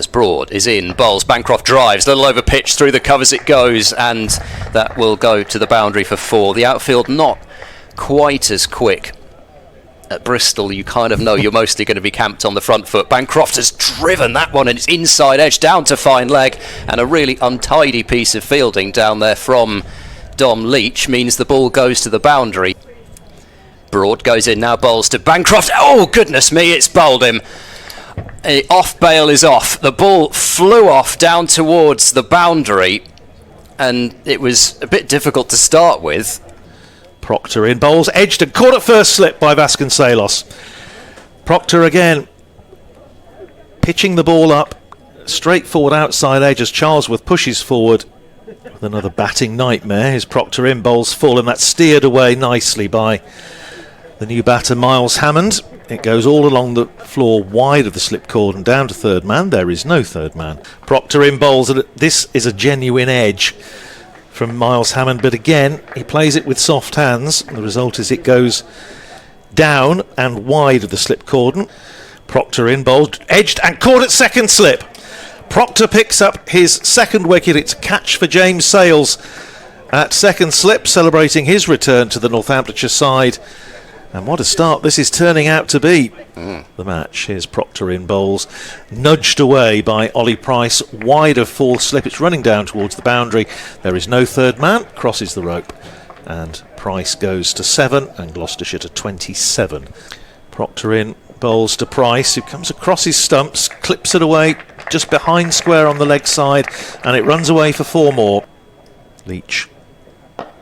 as Broad is in, bowls, Bancroft drives, little over pitch, through the covers it goes, and that will go to the boundary for 4. The outfield not quite as quick. At Bristol, you kind of know you're mostly going to be camped on the front foot. Bancroft has driven that one, and it's inside edge down to fine leg, and a really untidy piece of fielding down there from Dom Leach means the ball goes to the boundary. Broad goes in now, bowls to Bancroft. Oh, goodness me, it's bowled him. Off bail is off. The ball flew off down towards the boundary, and it was a bit difficult to start with. Proctor in, bowls edged and caught at first slip by Vasconcelos. Proctor again pitching the ball up straight forward outside edge as Charlesworth pushes forward with another batting nightmare. Here's Proctor in, bowls full, and that's steered away nicely by the new batter Miles Hammond. It goes all along the floor wide of the slip cord and down to third man. There is no third man. Proctor in, bowls, and this is a genuine edge from Miles Hammond, but again he plays it with soft hands. The result is it goes down and wide of the slip cordon. Proctor in, bowled, edged and caught at second slip. Proctor picks up his second wicket. It's a catch for James Sales at second slip, celebrating his return to the Northamptonshire side. And what a start this is turning out to be. The match. Here's Proctor in, bowls, nudged away by Ollie Price, wide of full slip. It's running down towards the boundary. There is no third man, crosses the rope, and Price goes to 7 and Gloucestershire to 27. Proctor in, bowls to Price, who comes across his stumps, clips it away just behind square on the leg side, and it runs away for 4 more. Leach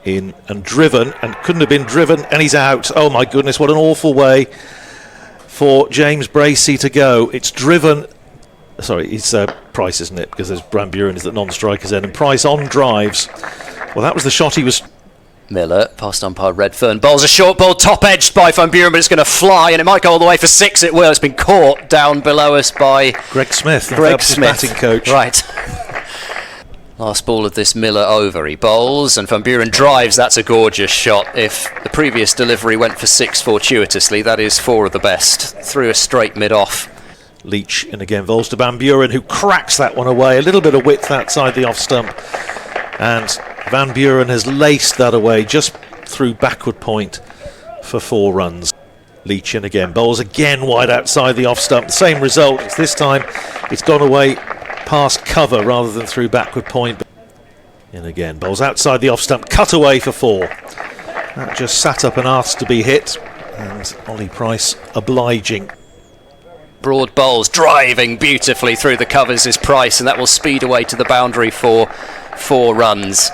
in and driven, and couldn't have been driven, and he's out. Oh my goodness, what an awful way for James Bracey to go. It's driven, sorry, it's Price, isn't it, because there's Van Buren is at non-striker's end, and Price on drives. Well, that was the shot he was... Miller, past umpire Redfern, bowls a short ball, top edged by Van Buren, but it's going to fly, and it might go all the way for 6. It will. It's been caught down below us by Greg Smith, batting coach. Right. Last ball of this Miller over. He bowls, and Van Buren drives. That's a gorgeous shot. If the previous delivery went for 6 fortuitously, that is 4 of the best. Through a straight mid-off. Leach in again, bowls to Van Buren, who cracks that one away. A little bit of width outside the off stump, and Van Buren has laced that away just through backward point for 4 runs. Leach in again, bowls again wide outside the off stump. The same result. This time it's gone away past cover rather than through backward point. In again, bowls outside the off stump, cut away for 4. That just sat up and asked to be hit, and Ollie Price obliging. Broad bowls, driving beautifully through the covers is Price, and that will speed away to the boundary for 4 runs.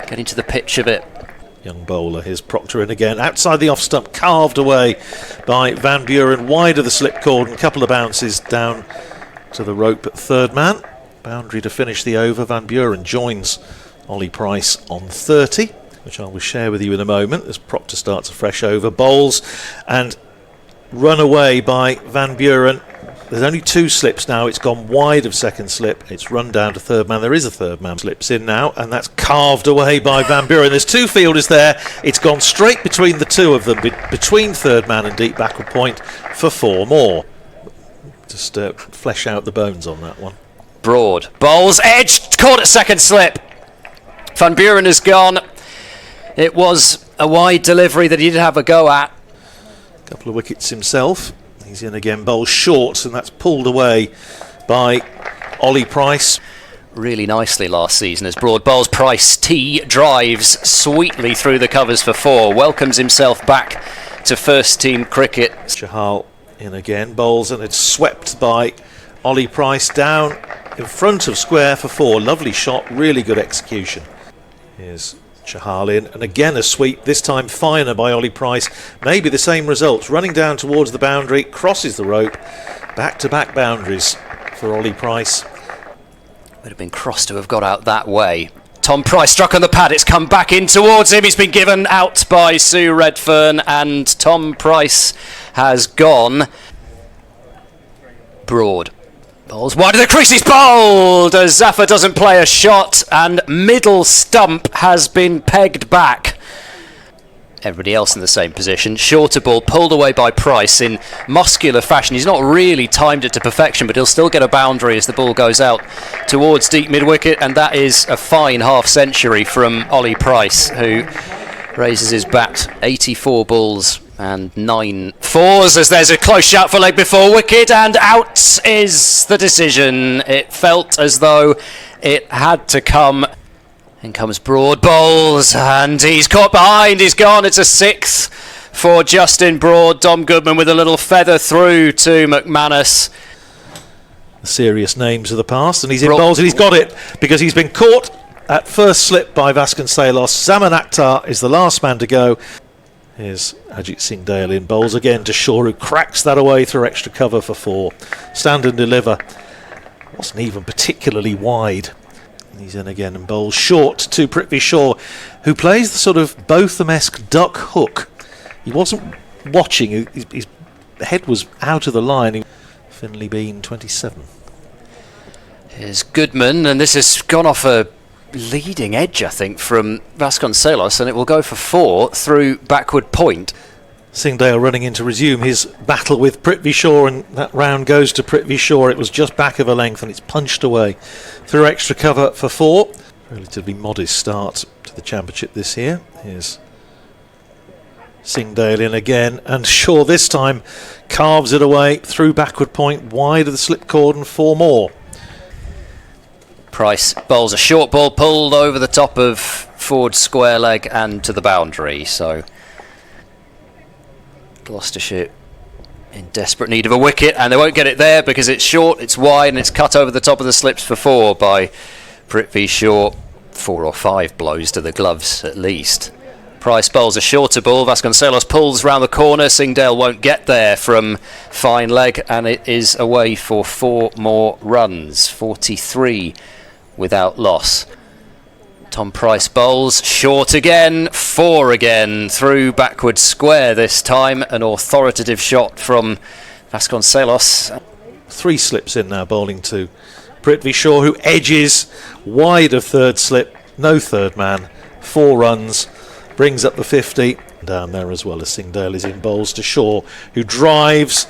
Getting to the pitch of it. Young bowler, here's Proctor in again, outside the off stump, carved away by Van Buren, wide of the slip cord, and a couple of bounces down to the rope at third man. Boundary to finish the over. Van Buren joins Ollie Price on 30, which I will share with you in a moment as Proctor starts a fresh over. Bowls and run away by Van Buren. There's only 2 slips now. It's gone wide of second slip. It's run down to third man. There is a third man. Slips in now, and that's carved away by Van Buren. There's 2 fielders there. It's gone straight between the 2 of them, between third man and deep backward point for 4 more. Just flesh out the bones on that one. Broad bowls, edge, caught at second slip. Van Buren has gone. It was a wide delivery that he did have a go at. A couple of wickets himself. He's in again, bowls short, and that's pulled away by Ollie Price. Really nicely last season as Broad bowls. Price T drives sweetly through the covers for 4. Welcomes himself back to first team cricket. Chahal in again, bowls, and it's swept by Ollie Price down in front of square for 4. Lovely shot, really good execution. Here's Chahal in, and again a sweep, this time finer by Ollie Price. Maybe the same results. Running down towards the boundary, crosses the rope. Back-to-back boundaries for Ollie Price. Would have been cross to have got out that way. Tom Price struck on the pad, it's come back in towards him. He's been given out by Sue Redfern, and Tom Price has gone. Broad bowls wide of the crease, he's bowled as Zafar doesn't play a shot, and middle stump has been pegged back. Everybody else in the same position. Shorter ball pulled away by Price in muscular fashion. He's not really timed it to perfection, but he'll still get a boundary as the ball goes out towards deep mid-wicket, and that is a fine half-century from Ollie Price, who raises his bat. 84 balls and 9 fours as there's a close shout for leg before wicket, and out is the decision. It felt as though it had to come. In comes Broad, bowls, and he's caught behind, he's gone. It's a 6th for Justin Broad. Dom Goodman with a little feather through to McManus. The serious names of the past, and he's in bowls, and he's got it because he's been caught at first slip by Vasconcelos. Zaman Akhtar is the last man to go. Here's Ajeet Singh Dale in bowls again to Shaw, who cracks that away through extra cover for 4. Stand and deliver. Wasn't even particularly wide. He's in again and bowls short to Prithvi Shaw, who plays the sort of Botham-esque duck hook. He wasn't watching, his head was out of the line. Finley Bean, 27. Here's Goodman, and this has gone off a leading edge, I think, from Vasconcelos, and it will go for 4 through backward point. Singh Dale running in to resume his battle with Prithvi Shaw, and that round goes to Prithvi Shaw. It was just back of a length and it's punched away through extra cover for 4. Relatively modest start to the championship this year. Here's Singh Dale in again, and Shaw this time carves it away through backward point, wide of the slip cordon, 4 more. Price bowls a short ball pulled over the top of Ford's square leg and to the boundary, so Gloucestershire in desperate need of a wicket, and they won't get it there because it's short, it's wide, and it's cut over the top of the slips for 4 by Prithvi Shaw. 4 or 5 blows to the gloves at least. Price bowls a shorter ball. Vasconcelos pulls round the corner. Singh Dale won't get there from fine leg, and it is away for 4 more runs. 43 without loss. Tom Price bowls short again, 4 again, through backward square this time. An authoritative shot from Vasconcelos. 3 slips in now, bowling to Prithvi Shaw, who edges wide of third slip. No third man. 4 runs, brings up the 50. Down there as well as Singh Dale is in bowls to Shaw, who drives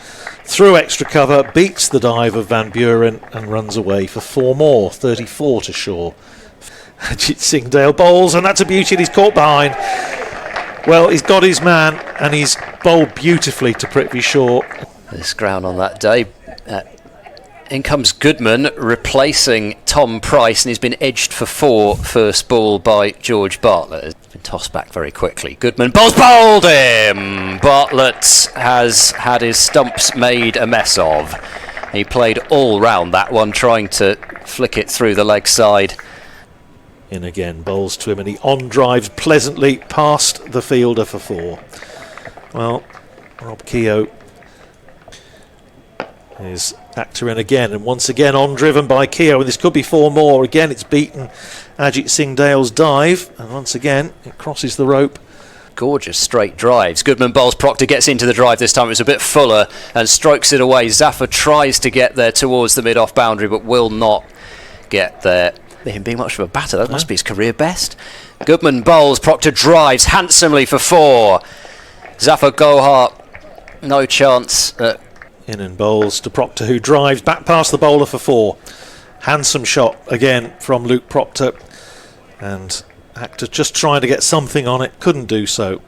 through extra cover, beats the dive of Van Buren and runs away for 4 more. 34 to Shaw. Ajeet Singh Dale bowls, and that's a beauty, and he's caught behind. Well, he's got his man, and he's bowled beautifully to Prithvi Shaw. This ground on that day. In comes Goodman, replacing Tom Price, and he's been edged for 4 first ball by George Bartlett. It's been tossed back very quickly. Goodman bowled him! Bartlett has had his stumps made a mess of. He played all round that one, trying to flick it through the leg side. In again, bowls to him, and he on-drives pleasantly past the fielder for 4. Well, Rob Keogh is Akhtar in again, and once again on-driven by Keogh, and this could be 4 more. Again, it's beaten Ajeet Singh Dale's dive, and once again, it crosses the rope. Gorgeous straight drives. Goodman bowls, Proctor gets into the drive this time. It was a bit fuller and strokes it away. Zafar tries to get there towards the mid-off boundary, but will not get there. Him being much of a batter, that must be his career best. Goodman bowls, Proctor drives handsomely for 4. Zafar Gohar, no chance. In and bowls to Proctor, who drives back past the bowler for 4. Handsome shot again from Luke Proctor, and Akhtar just trying to get something on it, couldn't do so.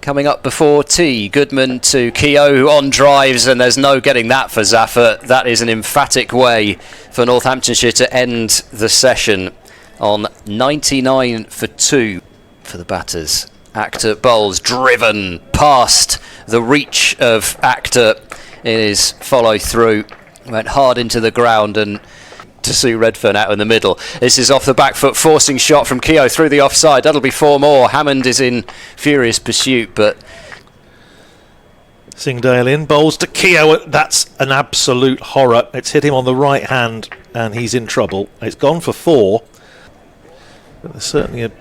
Coming up before tea, Goodman to Keogh, who on drives, and there's no getting that for Zafar. That is an emphatic way for Northamptonshire to end the session on 99 for 2 for the batters. Akhtar bowls, driven past the reach of Akhtar in his follow through. Went hard into the ground and to see Redfern out in the middle. This is off the back foot, forcing shot from Keogh through the offside. That'll be 4 more. Hammond is in furious pursuit, but Singh Dale in, bowls to Keogh. That's an absolute horror. It's hit him on the right hand, and he's in trouble. It's gone for 4, but there's certainly a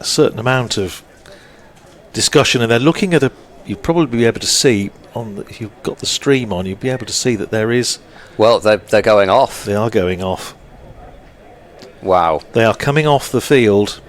certain amount of discussion, and they're looking at you'd probably be able to see if you've got the stream on, you'd be able to see that there is. Well, they're going off. They are going off. Wow. They are coming off the field.